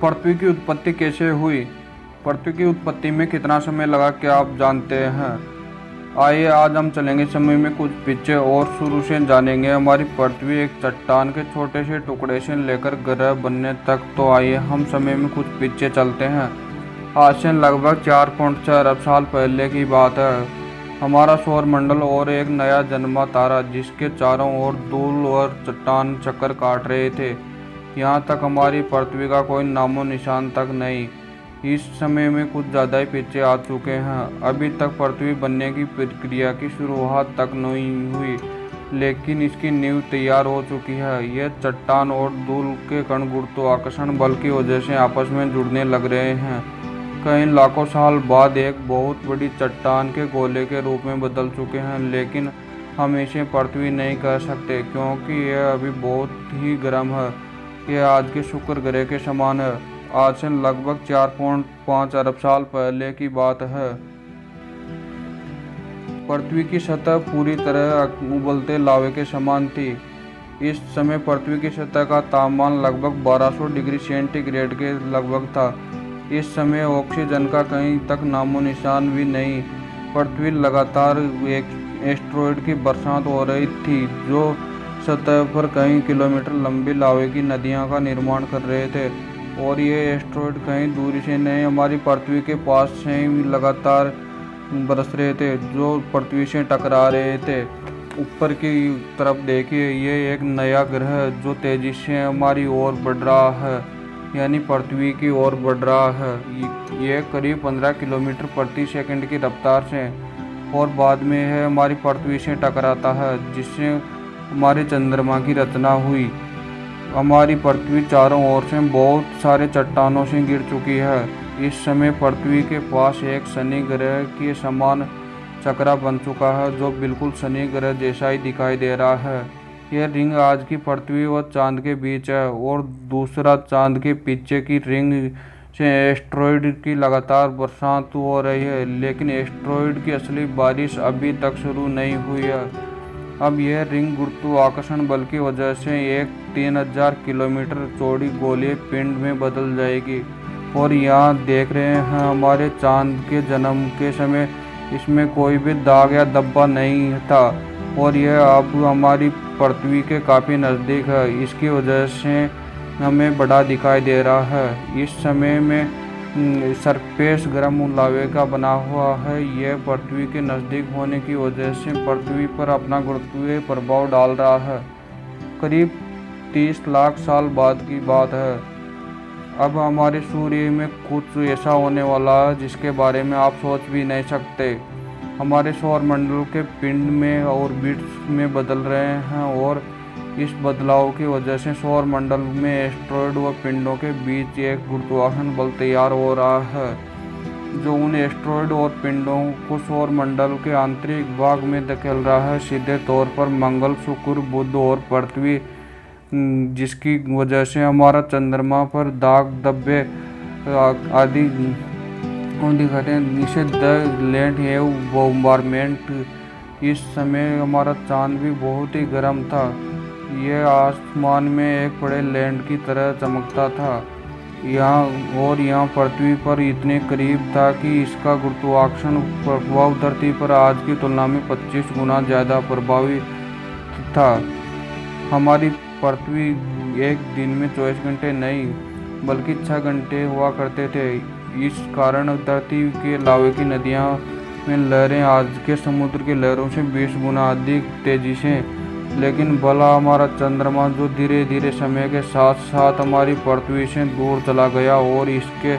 पृथ्वी की उत्पत्ति कैसे हुई? पृथ्वी की उत्पत्ति में कितना समय लगा, क्या आप जानते हैं? आइए आज हम चलेंगे समय में कुछ पीछे और शुरू से जानेंगे हमारी पृथ्वी एक चट्टान के छोटे से टुकड़े से लेकर ग्रह बनने तक। तो आइए हम समय में कुछ पीछे चलते हैं। आज से लगभग 4.6 अरब साल पहले की बात है। हमारा सौर मंडल और एक नया जन्मा तारा जिसके चारों ओर धूल और चट्टान चक्कर काट रहे थे। यहाँ तक हमारी पृथ्वी का कोई नामो निशान तक नहीं। इस समय में कुछ ज़्यादा ही पीछे आ चुके हैं। अभी तक पृथ्वी बनने की प्रक्रिया की शुरुआत तक नहीं हुई, लेकिन इसकी नींव तैयार हो चुकी है। यह चट्टान और धूल के कण गुरुत्वाकर्षण बल की वजह से आपस में जुड़ने लग रहे हैं। कई लाखों साल बाद एक बहुत बड़ी चट्टान के गोले के रूप में बदल चुके हैं, लेकिन हम इसे पृथ्वी नहीं कह सकते क्योंकि यह अभी बहुत ही गर्म है। यह आज के शुक्र ग्रह के समान है। आज से लगभग 4.5 अरब साल पहले की बात है। पृथ्वी की सतह पूरी तरह उबलते लावे के समान थी। इस समय पृथ्वी की सतह का तापमान लगभग 1200 डिग्री सेंटीग्रेड के लगभग था। इस समय ऑक्सीजन का कहीं तक नामो निशान भी नहीं। पृथ्वी लगातार एक एस्टेरॉयड की बरसात हो रही थी जो सतह पर कई किलोमीटर लंबी लावे की नदियों का निर्माण कर रहे थे, और ये एस्टेरॉयड कहीं दूरी से नहीं, हमारी पृथ्वी के पास से ही लगातार बरस रहे थे जो पृथ्वी से टकरा रहे थे। ऊपर की तरफ देखिए, ये एक नया ग्रह जो तेजी से हमारी ओर बढ़ रहा है, यानी पृथ्वी की ओर बढ़ रहा है। ये करीब 15 किलोमीटर प्रति सेकंड की रफ्तार से और बाद में है हमारी पृथ्वी से टकराता है, जिससे हमारे चंद्रमा की रचना हुई। हमारी पृथ्वी चारों ओर से बहुत सारे चट्टानों से घिर चुकी है। इस समय पृथ्वी के पास एक शनि ग्रह के समान चक्रा बन चुका है जो बिल्कुल शनि ग्रह जैसा ही दिखाई दे रहा है। यह रिंग आज की पृथ्वी व चांद के बीच है, और दूसरा चांद के पीछे की रिंग से एस्टेरॉयड की लगातार बरसात हो रही है, लेकिन एस्टेरॉयड की असली बारिश अभी तक शुरू नहीं हुई है। अब यह रिंग गुरुत्वाकर्षण बल की वजह से एक 3000 किलोमीटर चौड़ी गोलीय पिंड में बदल जाएगी। और यहाँ देख रहे हैं हमारे चांद के जन्म के समय इसमें कोई भी दाग या धब्बा नहीं था, और यह अब हमारी पृथ्वी के काफ़ी नज़दीक है। इसकी वजह से हमें बड़ा दिखाई दे रहा है। इस समय में सरफेस गर्म लावे का बना हुआ है। यह पृथ्वी के नज़दीक होने की वजह से पृथ्वी पर अपना गुरुत्वीय प्रभाव डाल रहा है। करीब 30 लाख साल बाद की बात है। अब हमारे सूर्य में कुछ ऐसा होने वाला है जिसके बारे में आप सोच भी नहीं सकते। हमारे सौर मंडल के पिंड में ऑर्बिट्स में बदल रहे हैं, और इस बदलाव की वजह से सौर मंडल में एस्टेरॉयड व पिंडों के बीच एक गुरुत्वाकर्षण बल तैयार हो रहा है जो उन एस्टेरॉयड और पिंडों को सौर मंडल के आंतरिक भाग में धकेल रहा है, सीधे तौर पर मंगल, शुक्र, बुध और पृथ्वी, जिसकी वजह से हमारा चंद्रमा पर दाग धब्बे आदि दिखाते हैं। इसे द लैंड हेव बॉम्बारमेंट। इस समय हमारा चांद भी बहुत ही गर्म था। यह आसमान में एक बड़े लैंड की तरह चमकता था यहाँ पृथ्वी पर इतने करीब था कि इसका गुरुत्वाकर्षण प्रभाव धरती पर आज की तुलना में 25 गुना ज़्यादा प्रभावी था। हमारी पृथ्वी एक दिन में 24 घंटे नहीं बल्कि 6 घंटे हुआ करते थे। इस कारण धरती के लावे की नदियाँ में लहरें आज के समुद्र की लहरों से 20 गुना अधिक तेजी से। लेकिन भला हमारा चंद्रमा जो धीरे धीरे समय के साथ साथ हमारी पृथ्वी से दूर चला गया, और इसके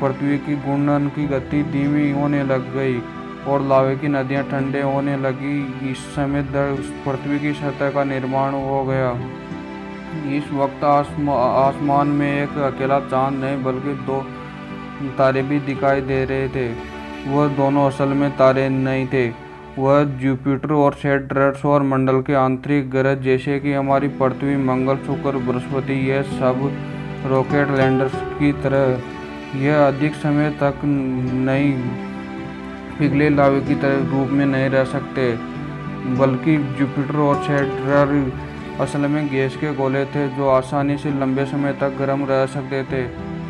पृथ्वी की घूर्णन की गति धीमी होने लग गई और लावे की नदियां ठंडे होने लगी। इस समय पृथ्वी की सतह का निर्माण हो गया। इस वक्त आसमान में एक अकेला चांद नहीं बल्कि 2 तारे भी दिखाई दे रहे थे। वह दोनों असल में तारे नहीं थे, वह जुपिटर और सैटर्न सौर मंडल के आंतरिक ग्रह जैसे कि हमारी पृथ्वी, मंगल, शुक्र, बृहस्पति, यह सब रॉकेट लैंडर्स की तरह यह अधिक समय तक नहीं पिघले लावे की तरह रूप में नहीं रह सकते, बल्कि जुपिटर और सैटर्न असल में गैस के गोले थे जो आसानी से लंबे समय तक गर्म रह सकते थे।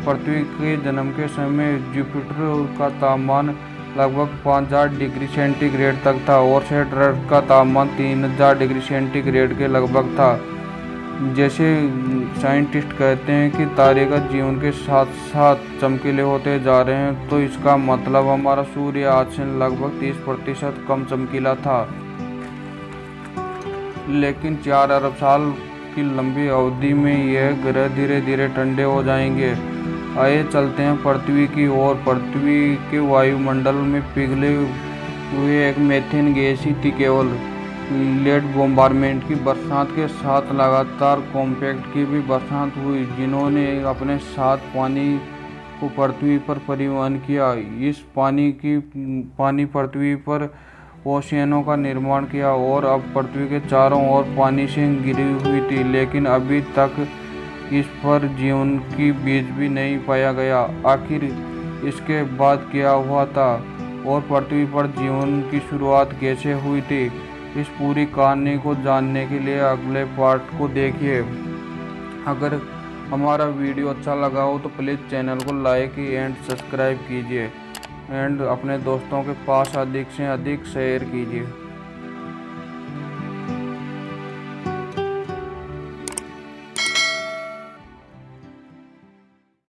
पृथ्वी के जन्म के समय जुपिटर का तापमान लगभग 5000 डिग्री सेंटीग्रेड तक था और सैटर्न का तापमान 3000 डिग्री सेंटीग्रेड के लगभग था। जैसे साइंटिस्ट कहते हैं कि तारे का जीवन के साथ साथ चमकीले होते जा रहे हैं, तो इसका मतलब हमारा सूर्य आज से लगभग 30% कम चमकीला था। लेकिन 4 अरब साल की लंबी अवधि में यह ग्रह धीरे धीरे ठंडे हो जाएंगे। आइए चलते हैं पृथ्वी की ओर। पृथ्वी के वायुमंडल में पिघले हुए एक मीथेन गैस ही थी। केवल लेड बॉम्बारमेंट की बरसात के साथ लगातार कॉम्पैक्ट की भी बरसात हुई, जिन्होंने अपने साथ पानी को पृथ्वी पर परिवहन किया। इस पानी पृथ्वी पर ओशियनों का निर्माण किया और अब पृथ्वी के चारों ओर पानी से घिरी हुई थी। लेकिन अभी तक इस पर जीवन की बीज भी नहीं पाया गया। आखिर इसके बाद क्या हुआ था और पृथ्वी पर जीवन की शुरुआत कैसे हुई थी, इस पूरी कहानी को जानने के लिए अगले पार्ट को देखिए। अगर हमारा वीडियो अच्छा लगा हो तो प्लीज़ चैनल को लाइक एंड सब्सक्राइब कीजिए एंड अपने दोस्तों के पास अधिक से अधिक शेयर कीजिए।